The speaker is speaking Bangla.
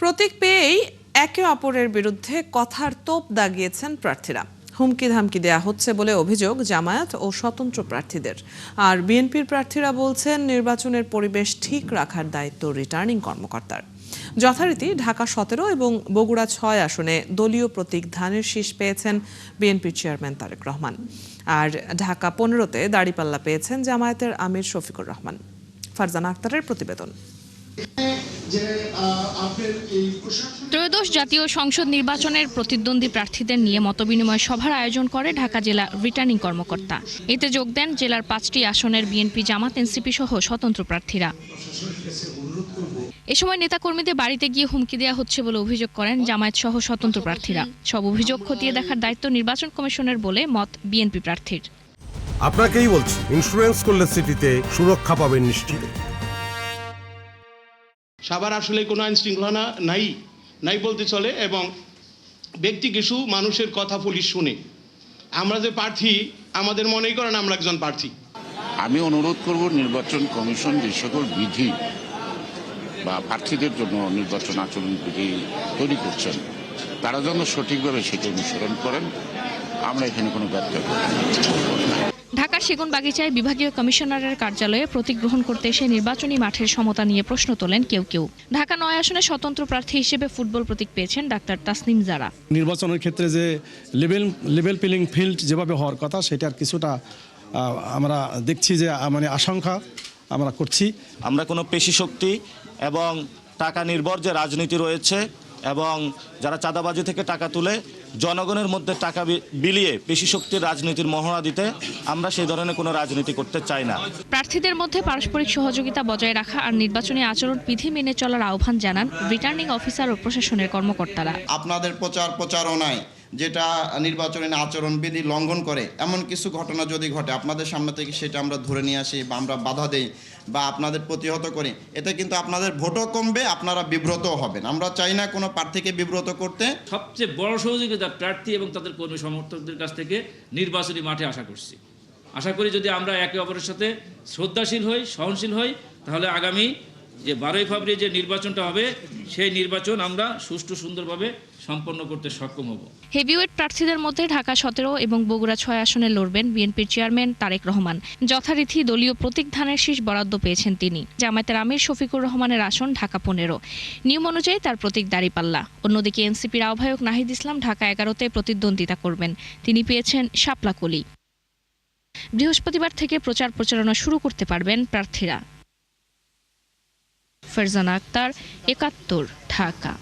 প্রতীক পেয়েই একে অপরের বিরুদ্ধে কথার তোপ দাগিয়েছেন প্রার্থীরা। হুমকি ধামকি দেয়া হচ্ছে বলে অভিযোগ জামায়াত ও স্বতন্ত্র প্রার্থীদের। আর বিএনপির প্রার্থীরা বলছেন নির্বাচনের পরিবেশ ঠিক রাখার দায়িত্ব রিটার্নিং কর্মকর্তার। যথারীতি ঢাকা 17 এবং বগুড়া 6 আসনে দলীয় প্রতীক ধানের শীষ পেয়েছেন বিএনপির চেয়ারম্যান তারেক রহমান। আর ঢাকা 15-তে দাঁড়িপাল্লা পেয়েছেন জামায়াতের আমির শফিকুর রহমান। ফারজানা আক্তারের প্রতিবেদন। ত্রয়োদশ জাতীয় সংসদ নির্বাচনের প্রতিদ্বন্দ্বী প্রার্থীদের নিয়ে মতবিনিময় সভার আয়োজন করে ঢাকা জেলা রিটার্নিং কর্মকর্তা। এতে যোগ দেন জেলার 5টি আসনের বিএনপি, জামাত, এনসিপি সহ স্বতন্ত্র প্রার্থীরা। এ সময় নেতাকর্মীদের বাড়িতে গিয়ে হুমকি দেওয়া হচ্ছে বলে অভিযোগ করেন জামায়াত সহ স্বতন্ত্র প্রার্থীরা। সব অভিযোগ খতিয়ে দেখার দায়িত্ব নির্বাচন কমিশনের বলে মত বিএনপি প্রার্থীর। আপনাকেই বলছি, ইন্স্যুরেন্স করলে সিটিতে সুরক্ষা পাবেন নিশ্চিত। সাভার আসলে কোনো আইন শৃঙ্খলা নাই বলতে চলে, এবং ব্যক্তি কিছু মানুষের কথা পুলিশ শুনে। আমরা যে প্রার্থী, আমাদের মনেই করেন আমরা একজন প্রার্থী। আমি অনুরোধ করব নির্বাচন কমিশন যে সকল বিধি বা প্রার্থীদের জন্য নির্বাচন আচরণ বিধি তৈরি করছেন, তারা যেন সঠিকভাবে সেটি অনুসরণ করেন। আমরা এখানে কোনো ব্যর্থ করি না। ঢাকার সেগুনবাগিচায় বিভাগীয় কমিশনারের কার্যালয়ে প্রতীক গ্রহণ করতে এসে নির্বাচনী মাঠের সমতা নিয়ে প্রশ্ন তোলেন কেউ। ঢাকা 9 আসনে স্বতন্ত্র প্রার্থী হিসেবে ফুটবল প্রতীক পেয়েছেন ডাক্তার তাসনিম জারা। নির্বাচনের ক্ষেত্রে যে লেভেল প্লেইং ফিল্ড যেভাবে হওয়ার কথা, সেটার কিছুটা আমরা দেখছি যে আশঙ্কা আমরা করছি। আমরা কোনো পেশি শক্তি এবং টাকা নির্ভর যে রাজনীতি রয়েছে, এবং যারা চাঁদাবাজি থেকে টাকা তুলে জনগণের মধ্যে টাকা বিলিয়ে পেশি শক্তির রাজনীতির মহড়া দিতে, আমরা সেই ধরনের কোনো রাজনীতি করতে চাই না। প্রার্থীদের মধ্যে পারস্পরিক সহযোগিতা বজায় রাখা আর নির্বাচনী আচরণ বিধি মেনে চলার আহ্বান জানান রিটার্নিং অফিসার ও প্রশাসনের কর্মকর্তারা। আপনাদের প্রচারণায় যেটা নির্বাচনী আচরণ বিধি লঙ্ঘন করে এমন কিছু ঘটনা যদি ঘটে, আপনাদের সামনে থেকে সেটা আমরা ধরে নিয়ে আসি বা আমরা বাধা দেই বা আপনাদের প্রতিহত করি, এতে কিন্তু আপনাদের ভোটও কমবে, আপনারা বিব্রতও হবেন। আমরা চাই না কোনো প্রার্থীকে বিব্রত করতে। সবচেয়ে বড় সহযোগিতা প্রার্থী এবং তাদের কর্মী সমর্থকদের কাছ থেকে নির্বাচনী মাঠে আশা করি যদি আমরা একে অপরের সাথে শ্রদ্ধাশীল হই, সহনশীল হই, তাহলে আগামী যে 12 ফেব্রুয়ারি যে নির্বাচনটা হবে, সেই নির্বাচন আমরা সুষ্ঠু সুন্দরভাবে সম্পন্ন করতে সক্ষম হব। হেভিওয়েট প্রার্থীদের মধ্যে ঢাকা 17 এবং বগুড়া 6 আসনে লড়বেন বিএনপির চেয়ারম্যান তারেক রহমান। যথারীতি দলীয় প্রতীক ধানের শীষ বরাদ্দ পেয়েছেন তিনি। জামায়াতের আমির শফিকুর রহমানের আসন ঢাকা 15, নিয়ম অনুযায়ী তার প্রতীক দাঁড়িপাল্লা। অন্যদিকে এনসিপির আহ্বায়ক নাহিদ ইসলাম ঢাকা 11-তে প্রতিদ্বন্দ্বিতা করবেন। তিনি পেয়েছেন শাপলাকলি। বৃহস্পতিবার থেকে প্রচারণা শুরু করতে পারবেন প্রার্থীরা। ফারজানা আক্তার, 71, ঢাকা।